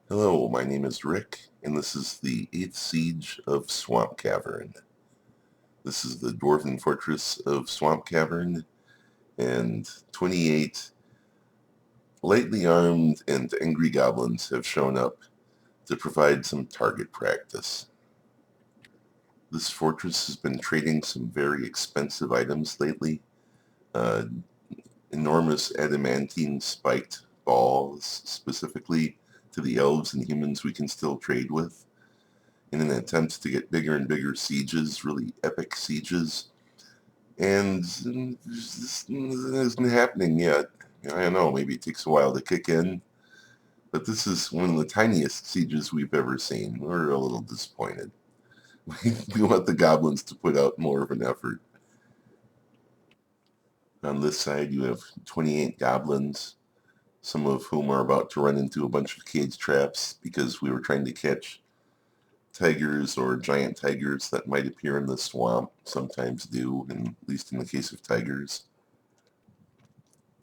Hello, my name is Rick, and this is the 8th Siege of Swampcavern. This is the Dwarven Fortress of Swampcavern, and 28 lightly armed and angry goblins have shown up to provide some target practice. This fortress has been trading some very expensive items lately. Uh, Enormous adamantine spiked balls, specifically to the elves and humans we can still trade with, in an attempt to get bigger and bigger sieges, really epic sieges. And this isn't happening yet. I don't know, maybe it takes a while to kick in, but this is one of the tiniest sieges we've ever seen. We're a little disappointed. We want the goblins to put out more of an effort. On this side, you have 28 goblins, some of whom are about to run into a bunch of cage traps because we were trying to catch tigers or giant tigers that might appear in the swamp, sometimes do, at least in the case of tigers.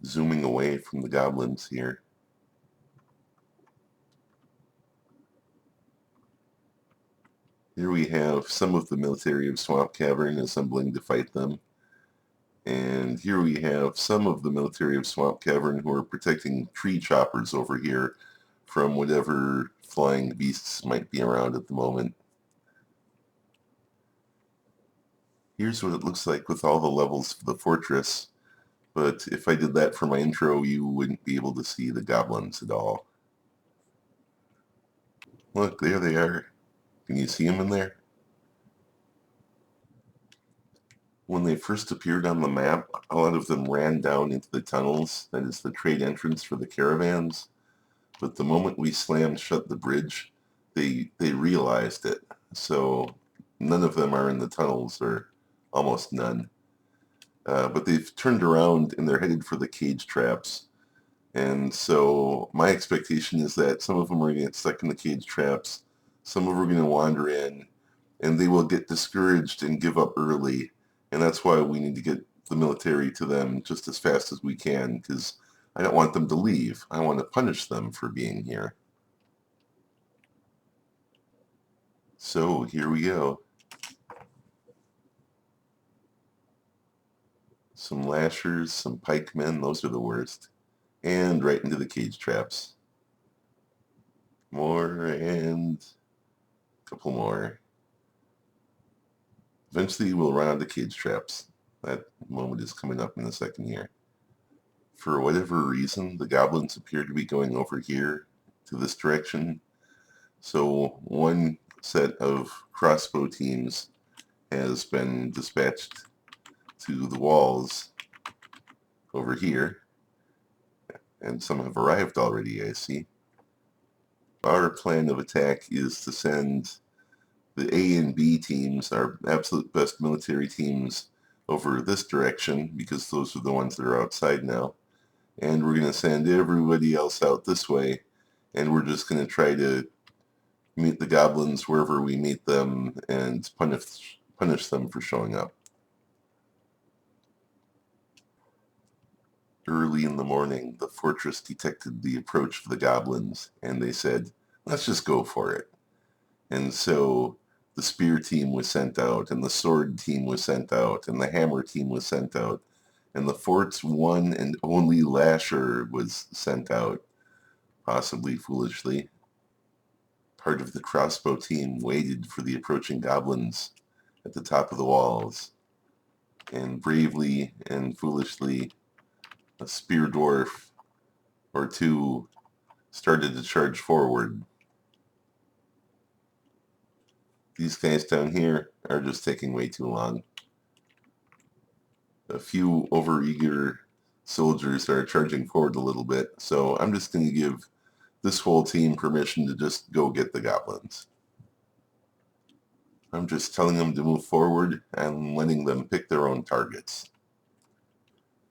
Zooming away from the goblins here. Here we have some of the military of Swampcavern assembling to fight them. And here we have some of the military of Swampcavern who are protecting tree choppers over here from whatever flying beasts might be around at the moment. Here's what it looks like with all the levels of the fortress, but if I did that for my intro, you wouldn't be able to see the goblins at all. Look, there they are. Can you see them in there? When they first appeared on the map, a lot of them ran down into the tunnels, that is the trade entrance for the caravans. But the moment we slammed shut the bridge, they realized it. So none of them are in the tunnels, or almost none. But they've turned around and they're headed for the cage traps. And so my expectation is that some of them are going to get stuck in the cage traps, some of them are going to wander in, and they will get discouraged and give up early. And that's why we need to get the military to them just as fast as we can, because I don't want them to leave. I want to punish them for being here. So here we go. Some lashers, some pikemen, those are the worst. And right into the cage traps. More and a couple more. Eventually we'll run out of cage traps. That moment is coming up in the second year. For whatever reason, the goblins appear to be going over here to this direction. So one set of crossbow teams has been dispatched to the walls over here. And some have arrived already, I see. Our plan of attack is to send the A and B teams, our absolute best military teams, over this direction, because those are the ones that are outside now. And we're going to send everybody else out this way, and we're just going to try to meet the goblins wherever we meet them and punish them for showing up. Early in the morning, the fortress detected the approach of the goblins, and they said, let's just go for it. And so the spear team was sent out, and the sword team was sent out, and the hammer team was sent out, and the fort's one and only lasher was sent out, possibly foolishly. Part of the crossbow team waited for the approaching goblins at the top of the walls, and bravely and foolishly, a spear dwarf or two started to charge forward. These guys down here are just taking way too long. A few overeager soldiers are charging forward a little bit, so I'm just going to give this whole team permission to just go get the goblins. I'm just telling them to move forward and letting them pick their own targets.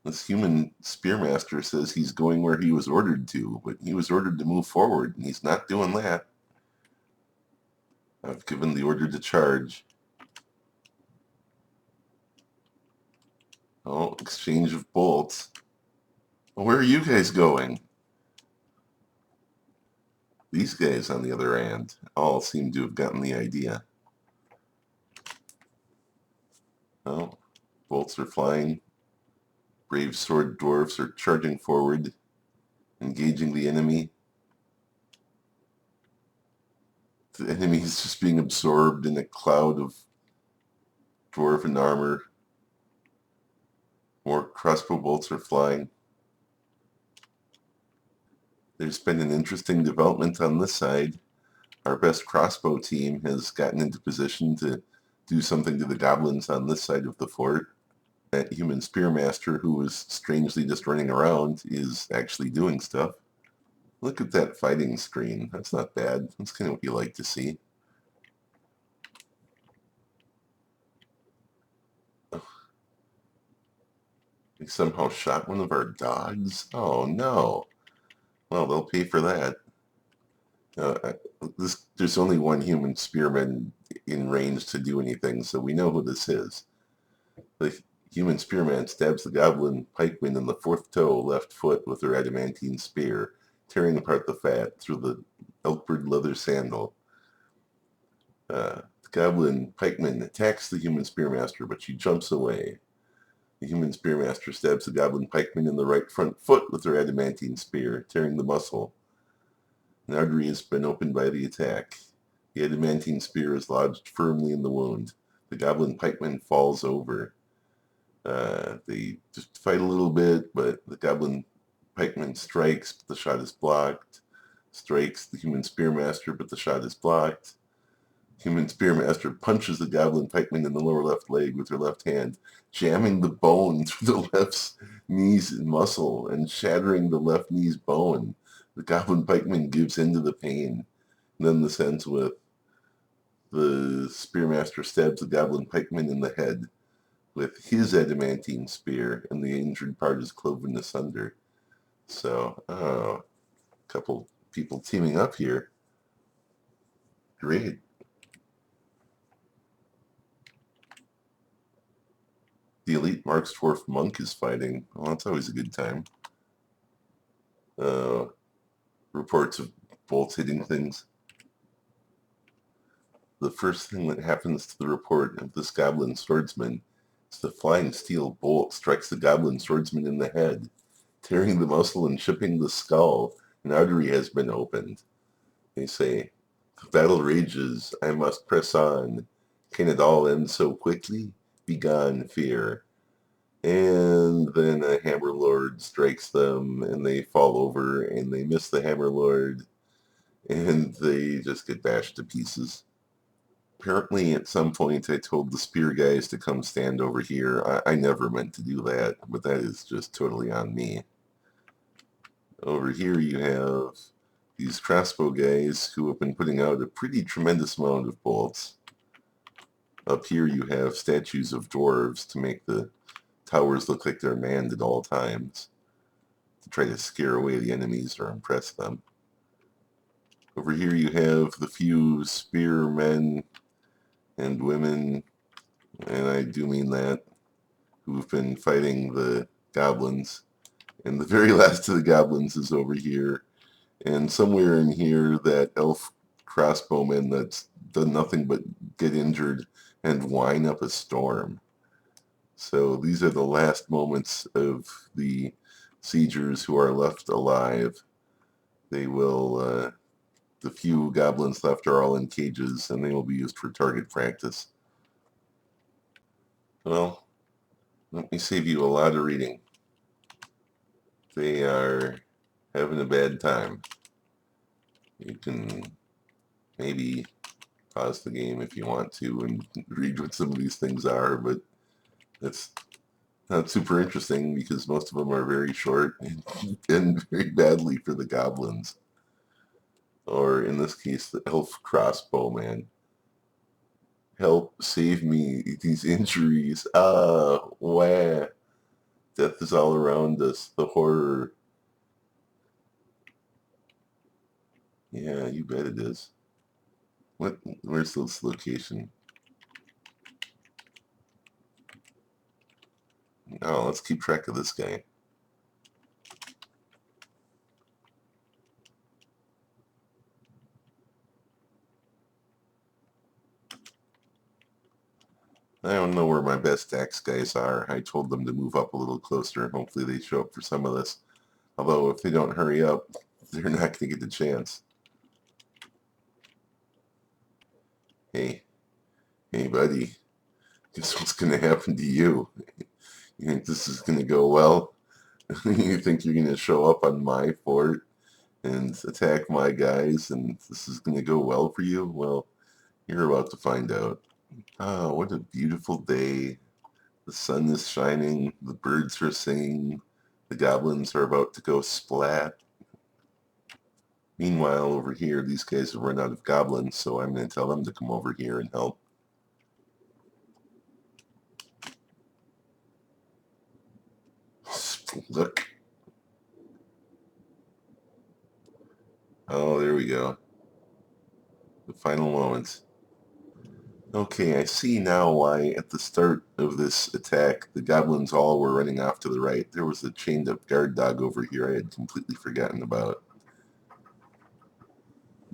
This human spearmaster says he's going where he was ordered to, but he was ordered to move forward, and he's not doing that. I've given the order to charge. Oh, exchange of bolts. Where are you guys going? These guys, on the other hand, all seem to have gotten the idea. Oh, bolts are flying. Brave sword dwarves are charging forward, engaging the enemy. The enemy is just being absorbed in a cloud of dwarven armor. More crossbow bolts are flying. There's been an interesting development on this side. Our best crossbow team has gotten into position to do something to the goblins on this side of the fort. That human spearmaster, who was strangely just running around, is actually doing stuff. Look at that fighting screen. That's not bad. That's kind of what you like to see. They somehow shot one of our dogs? Oh no. Well, they'll pay for that. There's only one human spearman in range to do anything, so we know who this is. The human spearman stabs the goblin pikeman in the fourth toe left foot with her adamantine spear, tearing apart the fat through the elkbird leather sandal. The goblin pikeman attacks the human spearmaster, but she jumps away. The human spearmaster stabs the goblin pikeman in the right front foot with her adamantine spear, tearing the muscle. An artery has been opened by the attack. The adamantine spear is lodged firmly in the wound. The goblin pikeman falls over. They just fight a little bit, but the goblin pikeman strikes, but the shot is blocked. Strikes the human spearmaster, but the shot is blocked. Human spearmaster punches the goblin pikeman in the lower left leg with her left hand, jamming the bone through the left's knee's muscle and shattering the left knee's bone. The goblin pikeman gives in to the pain. And then this ends with the spearmaster stabs the goblin pikeman in the head with his adamantine spear, and the injured part is cloven asunder. So, a couple people teaming up here. Great. The elite Marksdwarf monk is fighting. Well, that's always a good time. Reports of bolts hitting things. The first thing that happens to the report of this goblin swordsman is the flying steel bolt strikes the goblin swordsman in the head, tearing the muscle and chipping the skull. An artery has been opened. They say, "The battle rages. I must press on. Can it all end so quickly? Begone, fear." And then a hammer lord strikes them, and they fall over, and they miss the hammer lord, and they just get bashed to pieces. Apparently, at some point, I told the spear guys to come stand over here. I never meant to do that, but that is just totally on me. Over here, you have these crossbow guys who have been putting out a pretty tremendous amount of bolts. Up here, you have statues of dwarves to make the towers look like they're manned at all times, to try to scare away the enemies or impress them. Over here you have the few spearmen and women, and I do mean that, who've been fighting the goblins. And the very last of the goblins is over here. And somewhere in here, that elf crossbowman that's done nothing but get injured and whine up a storm. So these are the last moments of the siegers who are left alive. They will, the few goblins left are all in cages, and they will be used for target practice. Well, let me save you a lot of reading. They are having a bad time. You can maybe pause the game if you want to and read what some of these things are, but it's not super interesting because most of them are very short and end very badly for the goblins. Or in this case, the elf crossbowman. Help, save me, these injuries. Wah. Death is all around us, the horror. Yeah, you bet it is. Where's this location? Oh, let's keep track of this guy. I don't know where my best axe guys are. I told them to move up a little closer. Hopefully they show up for some of this. Although if they don't hurry up, they're not going to get the chance. Hey, hey buddy, guess what's going to happen to you? You think this is going to go well? You think you're going to show up on my fort and attack my guys and this is going to go well for you? Well, you're about to find out. Oh, what a beautiful day. The sun is shining, the birds are singing, the goblins are about to go splat. Meanwhile, over here, these guys have run out of goblins, so I'm going to tell them to come over here and help. Look. Oh, there we go. The final moments. Okay, I see now why at the start of this attack, the goblins all were running off to the right. There was a chained up guard dog over here I had completely forgotten about.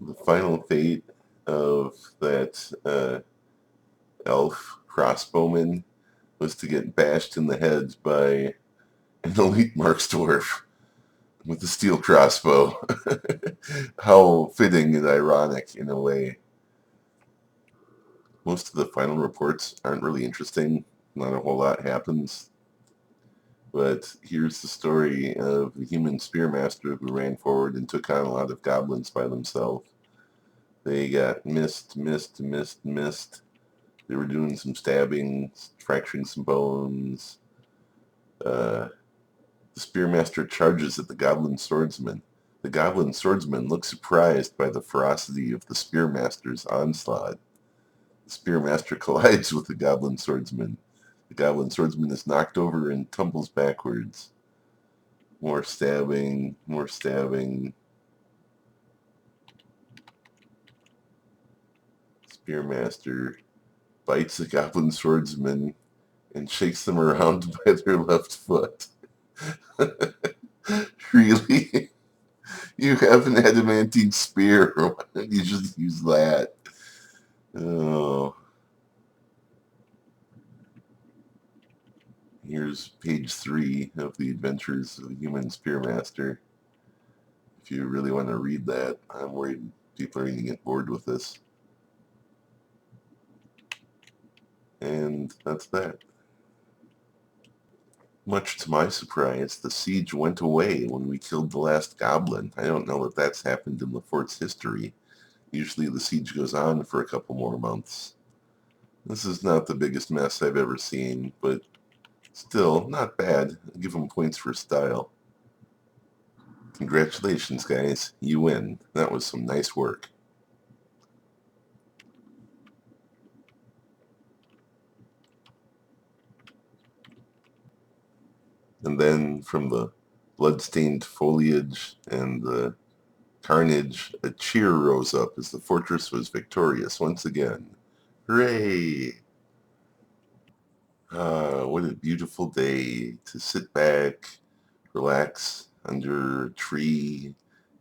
The final fate of that elf crossbowman was to get bashed in the head by an elite marks dwarf with a steel crossbow. How fitting and ironic in a way. Most of the final reports aren't really interesting. Not a whole lot happens. But here's the story of a human spearmaster who ran forward and took on a lot of goblins by themselves. They got missed. They were doing some stabbing, fracturing some bones. The spearmaster charges at the goblin swordsman. The goblin swordsman looks surprised by the ferocity of the spearmaster's onslaught. The spearmaster collides with the goblin swordsman. The goblin swordsman is knocked over and tumbles backwards. More stabbing, more stabbing. Spearmaster bites the goblin swordsman and shakes them around by their left foot. Really? You have an adamantine spear. Why don't you just use that? Oh. Here's page 3 of the Adventures of the Human Spearmaster. If you really want to read that, I'm worried people are going to get bored with this. And that's that. Much to my surprise, the siege went away when we killed the last goblin. I don't know if that's happened in the fort's history. Usually the siege goes on for a couple more months. This is not the biggest mess I've ever seen, but still, not bad. I'll give them points for style. Congratulations, guys. You win. That was some nice work. And then from the blood-stained foliage and the carnage, a cheer rose up as the fortress was victorious once again. Hooray! What a beautiful day to sit back, relax under a tree,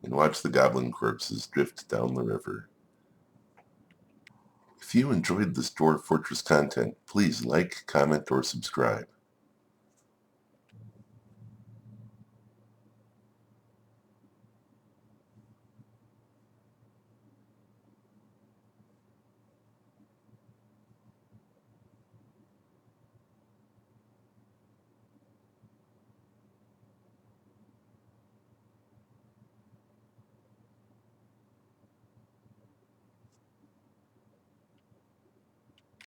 and watch the goblin corpses drift down the river. If you enjoyed this Dwarf Fortress content, please like, comment, or subscribe.